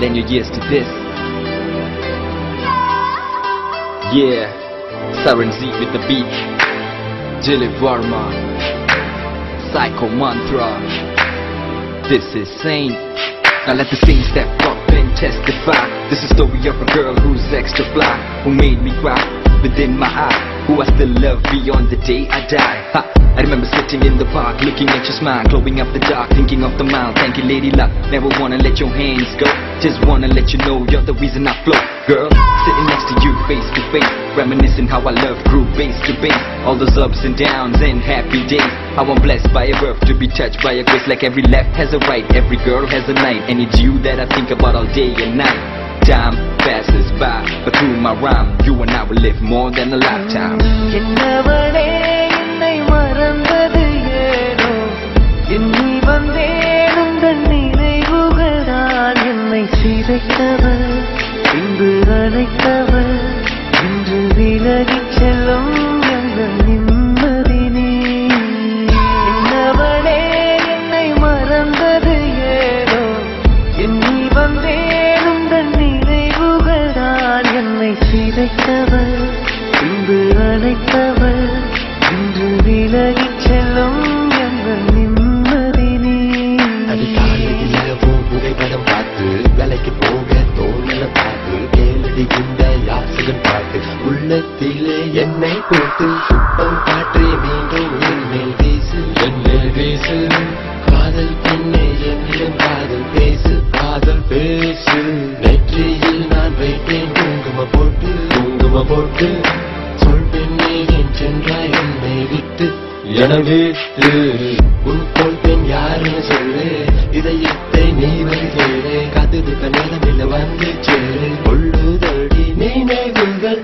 Lend your ears to this. Yeah, Siren Z with the beat. Dilip Varma, Psycho Mantra. This is Saint. Now let the saint step up and testify. This is the story of a girl who's extra fly, who made me cry within my eye, who I still love beyond the day I die. Ha. I remember sitting in the park, looking at your smile, glowing up the dark, thinking of the mile. Thank you, lady luck. Never wanna let your hands go. Just wanna let you know you're the reason I flow. Girl, sitting next to you face to face, reminiscing how I love grew base to base. All those ups and downs and happy days. How I'm blessed by a birth to be touched by a grace. Like every left has a right, every girl has a night, and it's you that I think about all day and night. Time passes by, but through my rhyme, you and I will live more than a lifetime. என்னை போட்டு சுப்பம் காற்றே மீண்டும் என்னில் வீசு, என்னில் வீசு. காதல் பெண்ணே என்னிடம் காதல் பேசு, காதல் பேசு. நெற்றியில் நான் வைத்தேன் குங்கும போட்டு, குங்கும போட்டு. சொல் பெண்ணே என் சென்றாய் என்னை விட்டு, எனவே உன் போல் பெண் யாருன்னு சொல்லு. இதயத்தை நீ வருகிறே, காத்துக்க நேரமில்லை வந்து சேரு. கொள்ளுதடி நினைவுகள்.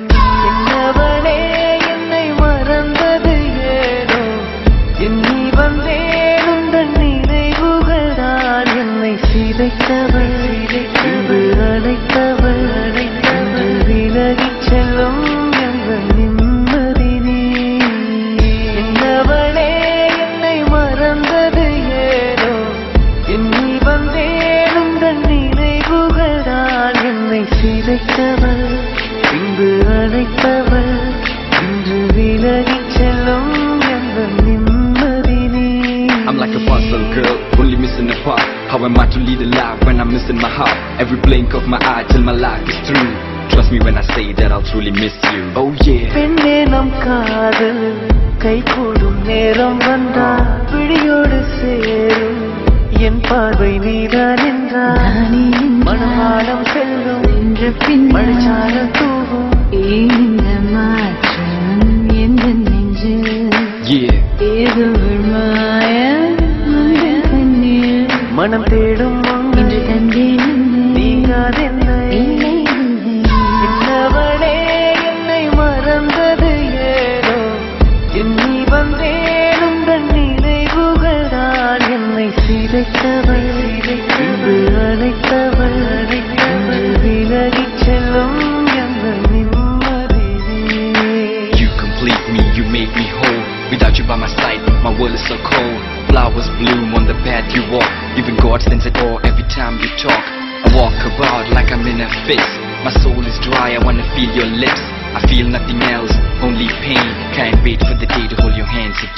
I'm like a puzzle girl, only missing a part. How am I to lead a life when I'm missing my heart? Every blink of my eye till my life is through. Trust me when I say that I'll truly miss you. Oh yeah. பெண்ணே நம் காதல் கை கூடும் நேரம் வந்தால் பிடியோடு சேரும் என் பார்வை நீதான் என்றால் மனமாலம் செல்லும் மழைச்சாரல் தூவும் இந்த மாற்றம் எந்த நெஞ்சு ஏதோ மனம் தேடும் இன்று தந்தேன் நீங்காதென்னை. என்னவளே என்னை மறந்தது ஏனோ, எண்ணி வந்தேன் உந்தன் நினைவுகள் தான் என்னை சிதைத்தவள், இன்று அழைத்தவள், விலகிச் செல்லும் எங்கள் நிம்மதியே. You complete me, you make me whole. Without you by my side, my world is so cold. Flowers bloom on the path you walk. Even God stands at all every time you talk. I walk about like I'm in a fix. My soul is dry, I wanna feel your lips. I feel nothing else, only pain. Can't wait for the day to hold your hands again.